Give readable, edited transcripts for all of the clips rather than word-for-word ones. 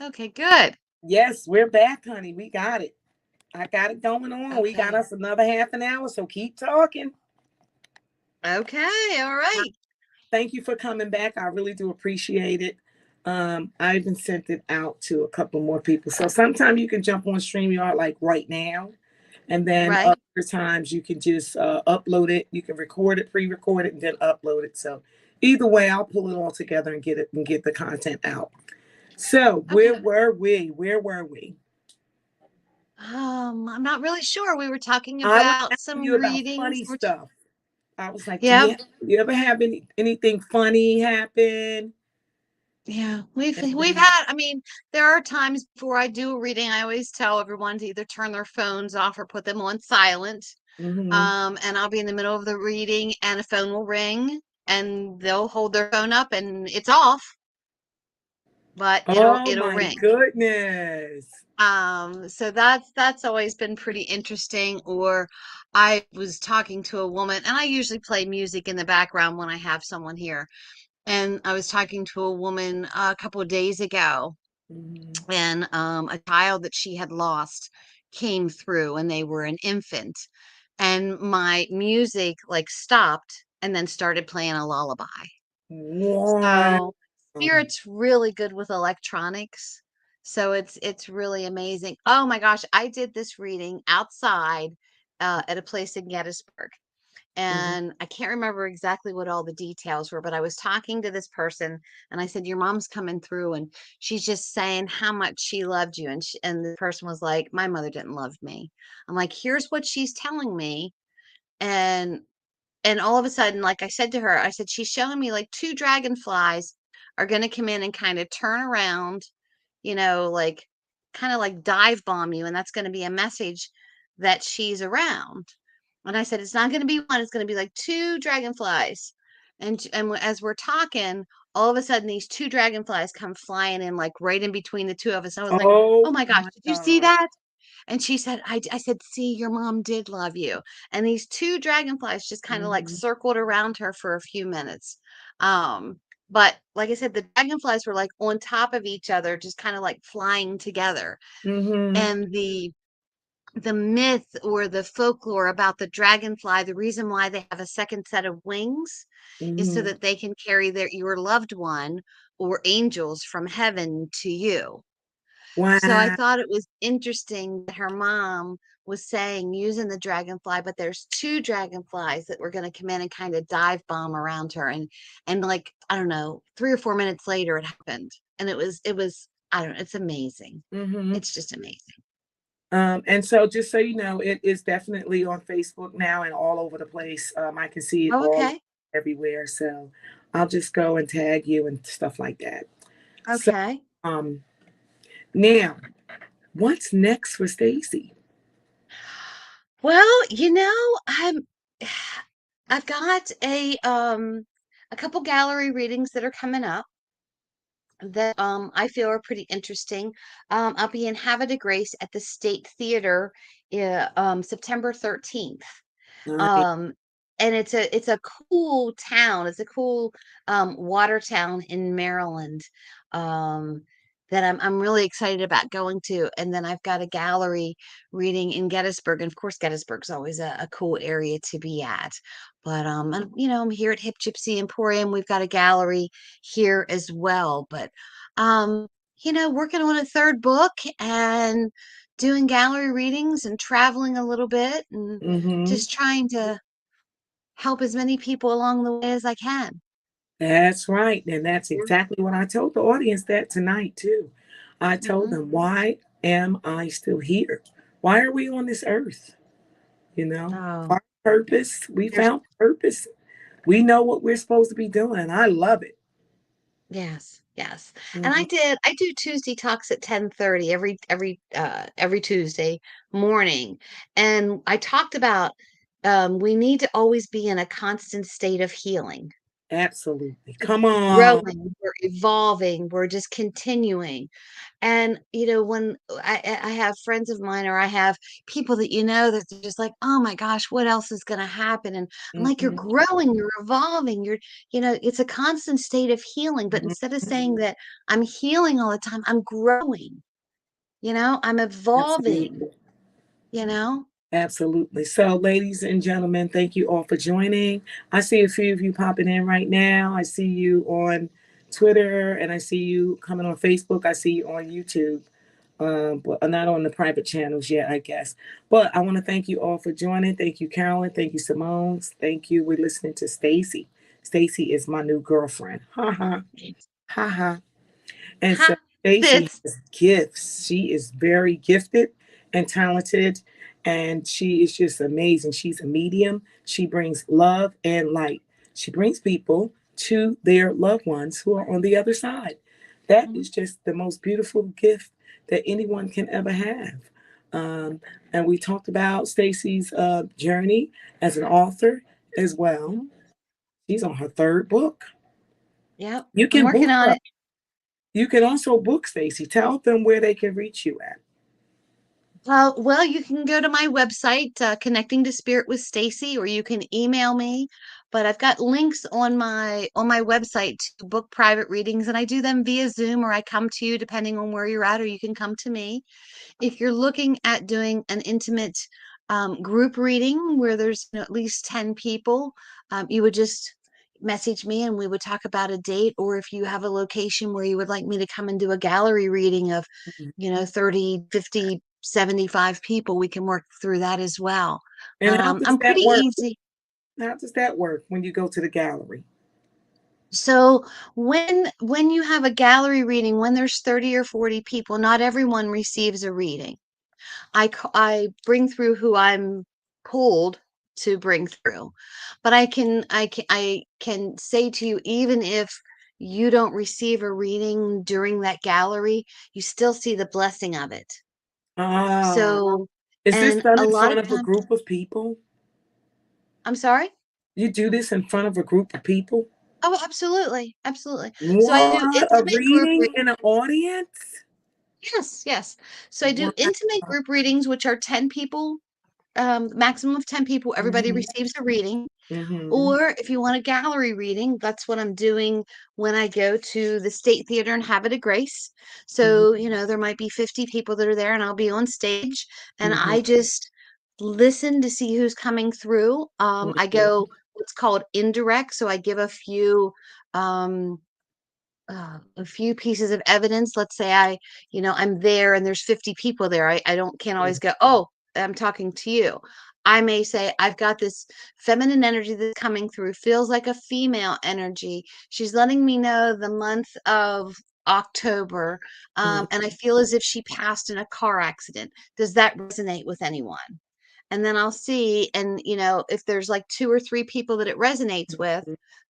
Okay, good. Yes, we're back, honey. We got it. I got it going on. We got Okay. us another half an hour, so keep talking. Okay, all Uh, right. Thank you for coming back. I really do appreciate it. I even sent it out to a couple more people. So sometime you can jump on StreamYard like right now. And then Right. other times you can just upload it. You can record it, pre-record it, and then upload it. So either way, I'll pull it all together and get the content out. So where Okay. were we? Where were we? I'm not really sure. We were talking I was about asking some you about readings. funny stuff. I was like, Yeah, you ever have anything funny happen? yeah. We've And had, I mean, there are times before I do a reading, I always tell everyone to either turn their phones off or put them on silent. mm-hmm. And I'll be in the middle of the reading and a phone will ring and they'll hold their phone up and it's off, but Oh it'll my ring. goodness. So that's always been pretty interesting. Or I was talking to a woman, and I usually play music in the background when I have someone here. And I was talking to a woman a couple of days ago, Mm-hmm. and a child that she had lost came through, and they were an infant, and my music like stopped and then started playing a lullaby. Wow. So Spirit's really good with electronics. So it's really amazing. Oh my gosh, I did this reading outside at a place in Gettysburg. Mm-hmm. And I can't remember exactly what all the details were, but I was talking to this person and I said, "Your mom's coming through and she's just saying how much she loved you." And the person was like, "My mother didn't love me." I'm like, "Here's what she's telling me." And all of a sudden, like I said to her, I said, "She's showing me like two dragonflies are going to come in and kind of turn around, like kind of like dive bomb you. And that's going to be a message that she's around." And I said, "It's not going to be one, it's going to be like two dragonflies." As we're talking, all of a sudden, these two dragonflies come flying in, like right in between the two of us. I was like, "Oh Oh my gosh, my did you see God. that?" And she said, I said, "See, your mom did love you." And these two dragonflies just kind of like Mm-hmm. circled around her for a few minutes. Um, but like I said, the dragonflies were like on top of each other, just kind of like flying together. Mm-hmm. And the myth or the folklore about the dragonfly, the reason why they have a second set of wings is so Mm-hmm. that they can carry your loved one or angels from heaven to you. So I Wow. thought it was interesting that her mom was saying using the dragonfly, but there's two dragonflies that were going to come in and kind of dive bomb around her. And like, I don't know, 3 or 4 minutes later it happened. And it was, I don't know, it's amazing. Mm-hmm. It's just amazing. And so just so you know, it is definitely on Facebook now and all over the place. I can see it Oh, all okay. everywhere. So I'll just go and tag you and stuff like that. So Okay. um now what's next for Stacy? Well, I've got a couple gallery readings that are coming up that I feel are pretty interesting. I'll be in Havre Grace at the State Theater September 13th. Nice. Um, and it's a cool town. It's a cool water town in Maryland. Um, that I'm really excited about going to. And then I've got a gallery reading in Gettysburg. And of course, Gettysburg's always a cool area to be at. But and I'm here at Hip Gypsy Emporium. We've got a gallery here as well. But working on a third book and doing gallery readings and traveling a little bit and Mm-hmm. just trying to help as many people along the way as I can. That's right. And that's exactly what I told the audience that tonight too. I told Mhm. them, why am I still here? Why are we on this earth? You know, Oh, our purpose, we there's found purpose. We know what we're supposed to be doing. I love it. yes, yes. And Mhm. I do Tuesday talks at 10:30 every Tuesday morning. And I talked about we need to always be in a constant state of healing. Absolutely. It's Come on. growing, we're evolving, we're just continuing. And, when I have friends of mine or I have people that that they're just like, "Oh my gosh, what else is gonna happen?" And I'm like, "You're Mhm, growing, you're evolving, it's a constant state of healing." But instead of mhm. saying that I'm healing all the time, I'm growing, I'm evolving, Absolutely. you know? Absolutely. So, ladies and gentlemen, thank you all for joining. I see a few of you popping in right now. I see you on Twitter and I see you coming on Facebook. I see you on YouTube, but not on the private channels yet, I guess. But I want to thank you all for joining. Thank you, Carolyn. Thank you, Simone. Thank you. We're listening to Stacy. Stacy is my new girlfriend. Ha ha. Ha ha. And so Ha! Stacy It's has gifts. She is very gifted and talented, and she is just amazing. She's a medium. She brings love and light. She brings people to their loved ones who are on the other side. That Mhm, is just the most beautiful gift that anyone can ever have. Um, and we talked about Stacy's journey as an author as well. mhm, She's on her third book. yep, You I'm can working book on her. it. You can also book Stacy. Tell them where they can reach you at. Well, you can go to my website, Connecting to Spirit with Stacy, or you can email me. But I've got links on my website to book private readings, and I do them via Zoom, or I come to you depending on where you're at, or you can come to me. If you're looking at doing an intimate group reading where there's at least 10 people, you would just message me and we would talk about a date. Or if you have a location where you would like me to come and do a gallery reading of, Mhm. 30, 50, 75 people, we can work through that as well. And how does I'm that pretty work? easy. How does that work when you go to the gallery? So when you have a gallery reading, when there's 30 or 40 people, not everyone receives a reading. I bring through who I'm pulled to bring through. But I can say to you, even if you don't receive a reading during that gallery, you still see the blessing of it. Ah, So, is this and done a in lot front of of a times, group of people? I'm sorry? You do this in front of a group of people? Oh, absolutely. Absolutely. So I do What? A intimate group reading in an audience? yes, yes. So I do Wow. intimate group readings, which are 10 people, maximum of 10 people, everybody Hmm. receives a reading. Hmm. Or if you want a gallery reading, that's what I'm doing when I go to the State Theater and Habit of Grace. Hmm. So, there might be 50 people that are there and I'll be on stage and Hmm. I just listen to see who's coming through. I go what's called indirect. So I give um, a few pieces of evidence. Let's say I'm there and there's 50 people there. I don't can't always go, oh, I'm talking to you. I may say, I've got this feminine energy that's coming through, feels like a female energy. She's letting me know the month of October, and I feel as if she passed in a car accident. Does that resonate with anyone? And then I'll see, and if there's like two or three people that it resonates with,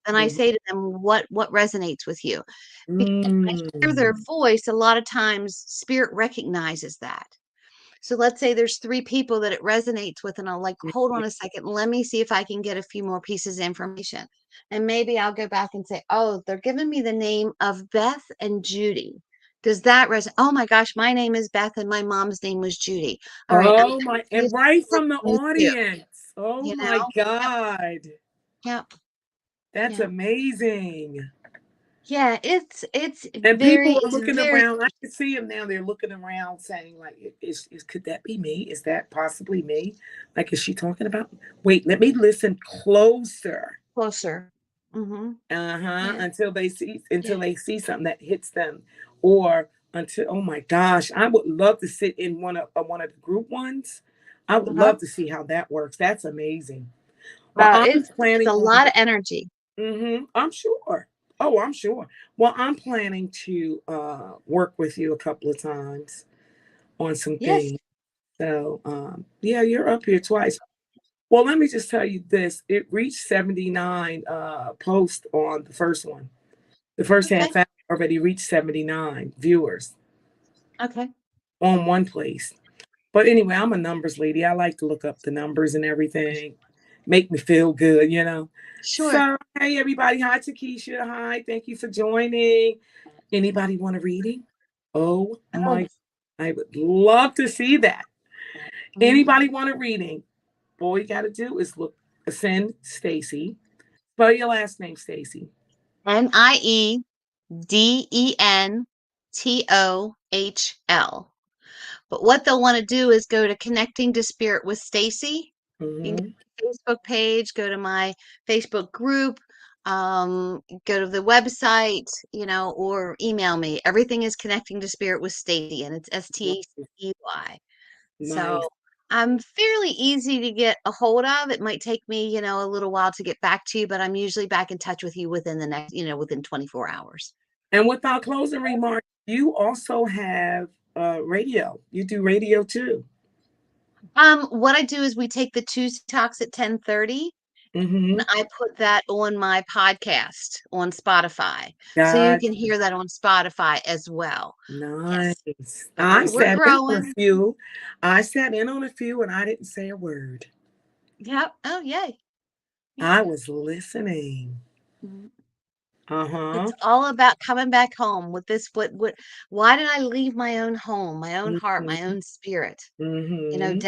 then I say to them, what resonates with you? Because when I hear their Mm. voice, a lot of times spirit recognizes that. So let's say there's three people that it resonates with, and I'll like, hold on a second, let me see if I can get a few more pieces of information. And maybe I'll go back and say, oh, they're giving me the name of Beth and Judy. Does that resonate? Oh my gosh, my name is Beth and my mom's name was Judy. All right, I'm Oh gonna my, see if and right I can work from the with you too, audience. Oh you my know? Yep, God. yep, That's yep. amazing. Yeah, it's And very, people are it's looking very around. I can see them now. They're looking around saying, like, could that be me? Is that possibly me? Like, is she talking about? Wait, let me listen closer. closer. Mm-hmm. Uh-huh. Yeah, Until yeah. they see something that hits them. Or until, oh my gosh, I would love to sit in one of the group ones. I would Uh-huh. love to see how that works. That's amazing. Well, I'm It's planning a on. lot of energy. I'm sure. Oh, I'm sure. Well, I'm planning to work with you a couple of times on some Yes. things. So, yeah, you're up here twice. Well, let me just tell you this. It reached 79 posts on the first one. The first Okay. half hour already reached 79 viewers Okay. on one place. But anyway, I'm a numbers lady. I like to look up the numbers and everything. make me feel good, you know. Sure. So, hey everybody, hi Takesha, hi, thank you for joining. Anybody want a reading? Oh Oh, my, I would love to see that. mhm. Anybody want a reading? All you got to do is look, send Stacy. Spell your last name, Stacy. Niedentohl. But what they'll want to do is go to Connecting to Spirit with Stacy. You can go Mm-hmm. to my Facebook page, go to my Facebook group, go to the website, or email me. Everything is Connecting to Spirit with Stacy, and it's Stacey. So Nice. I'm fairly easy to get a hold of. It might take me, a little while to get back to you, but I'm usually back in touch with you within the next, within 24 hours. And with our closing remarks, you also have radio. You do radio too. What I do is we take the Tuesday talks at 10:30 Mm-hmm. and I put that on my podcast on Spotify. So you God, can hear that on Spotify as well. Yes. nice. So I we're sat in on a growing. few. I sat in on a few and I didn't say a word. Yep. Oh, yay. Yeah. I was listening. Mhm. It's Uh-huh. all about coming back home with this. Why did I leave my own home, my own heart, my Mm-hmm. own spirit? Mm-hmm.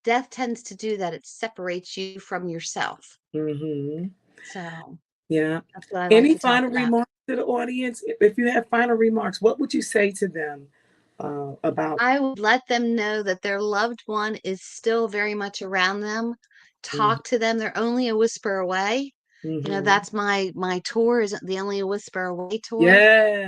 Death tends to do that. It separates you from yourself. Mm-hmm. So Yeah. that's what I like Any to talk final about. remarks to the audience? If you have final remarks, what would you say to them about? I would let them know that their loved one is still very much around them. Mm-hmm. Talk to them. They're only a whisper away. Mm-hmm. That's my tour isn't the only a whisper away tour,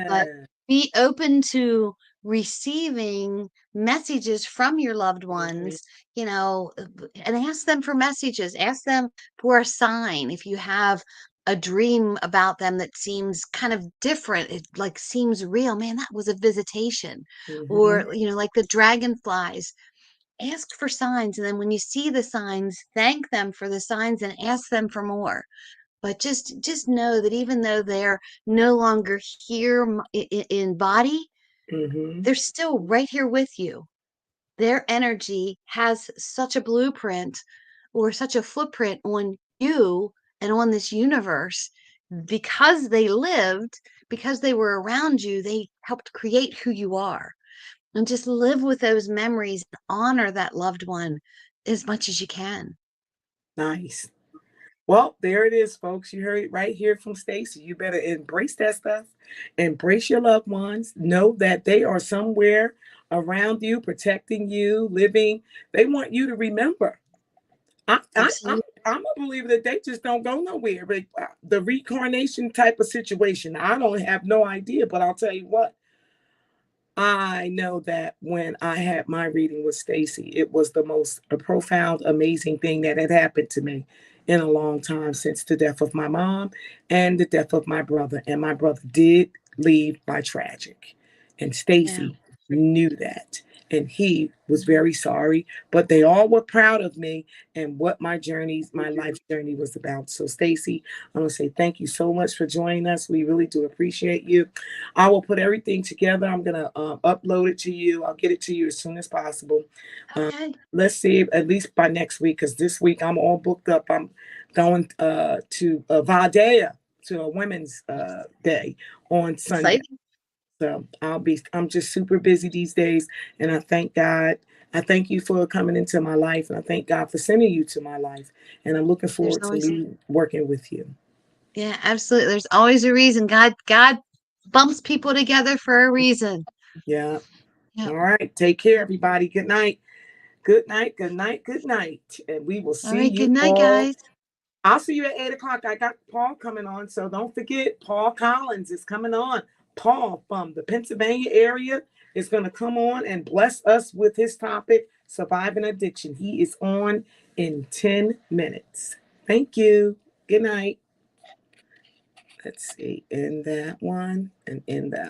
but Yeah. be open to receiving messages from your loved Mm-hmm. ones, and ask them for messages. Ask them for a sign. If you have a dream about them that seems kind of different, it like seems real, man, that was a visitation. Mm-hmm. Or, like the dragonflies, ask for signs. And then when you see the signs, thank them for the signs and ask them for more. But just know that even though they're no longer here in body, Mm-hmm. they're still right here with you. Their energy has such a blueprint or such a footprint on you and on this universe because they lived, because they were around you, they helped create who you are. And just live with those memories and honor that loved one as much as you can. Nice. Well, there it is, folks. You heard it right here from Stacy. You better embrace that stuff. Embrace your loved ones. Know that they are somewhere around you, protecting you, living. They want you to remember. I, I, I, Absolutely. I'm a believer that they just don't go nowhere. But the reincarnation type of situation, I don't have no idea. But I'll tell you what, I know that when I had my reading with Stacy, it was the most a profound, amazing thing that had happened to me in a long time since the death of my mom and the death of my brother. And my brother did leave by tragic. And Yeah. Stacy knew that. And he was very sorry, but they all were proud of me and what my life journey was about. So, Stacy, I'm gonna say thank you so much for joining us. We really do appreciate you. I will put everything together. I'm gonna upload it to you. I'll get it to you as soon as possible. Um, Okay. let's see, at least by next week, because this week I'm all booked up. I'm going to Vadea to a Women's Day on Sunday. Exciting. So I'm just super busy these days, and I thank God. I thank you for coming into my life, and I thank God for sending you to my life. And I'm looking There's forward to always me working with you. Yeah, absolutely. There's always a reason. God bumps people together for a reason. Yeah. Yeah. All right. Take care, everybody. Good night. Good night. Good night. Good night. And we will All see right. you Good night, all. guys. I'll see you at 8 o'clock. I got Paul coming on. So don't forget, Paul Collins is coming on. Paul from the Pennsylvania area is going to come on and bless us with his topic, surviving addiction. He is on in 10 minutes. Thank you. Good night. Let's see. In that one and in that.